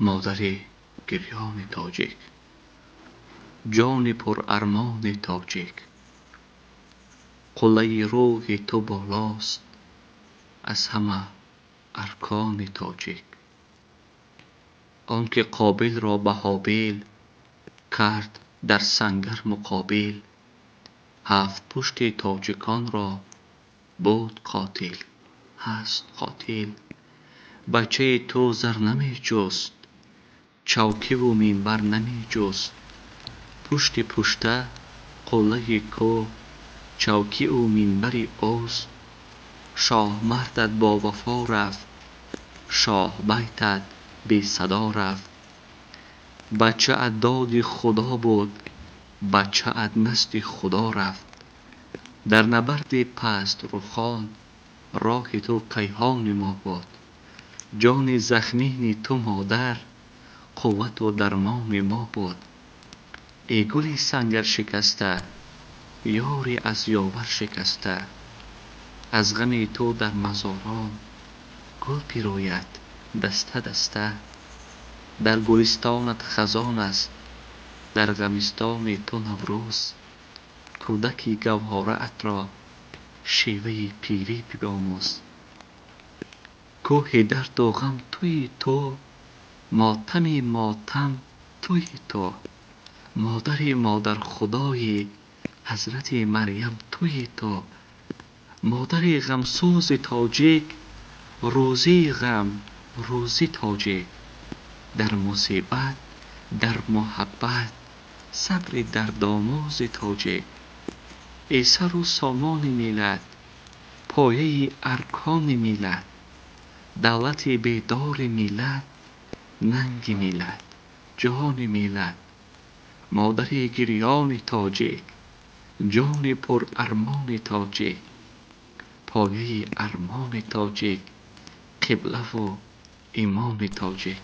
مادر گریان تاجیک، جان پر ارمان تاجیک. قله روح تو بالاست از همه ارکان تاجیک. آنکه قابل را به هابیل کرد در سنگر مقابل، هفت پشت تاجیکان را بود قاتل، هست قاتل. بچه تو زر نمی جست، چوکی و منبر نمی جست. پشت پشته قله کو، چوکی و منبر اوست. شاه مردت با وفا رفت، شاه بیتت بی صدا رفت. بچه ات داد خدا بود، بچه ات نزد خدا رفت. در نبرد پست رخان، راه تو کیهان ما بود. جان زخمین تو مادر، قوت و درمان ما بود. ای گل سنگر شکسته، یاری از یاور شکسته. از غم تو در مزاران، گل پیراید دسته دسته. در گلستانت خزان است، در غمستان تو نوروز. کودک گوهره ات را شیوه پیری بیاموز. کوه درد و غم تویی تو، ماتم ماتم تویی تو. مادر مادر خدای حضرت مریم تویی تو. مادر غمسوز تاجیک، روزی غم روزی تاجیک. در مصیبت در محبت صبر دردآموز تاجیک. ای سر و سامان ملت، پایه ارکان ملت. دولت بیدار ملت، ننگ ملت جان ملت. مادر گریان تاجیک، جان پر ارمان تاجیک. پایه ارمان تاجیک، قبله و ایمان تاجیک.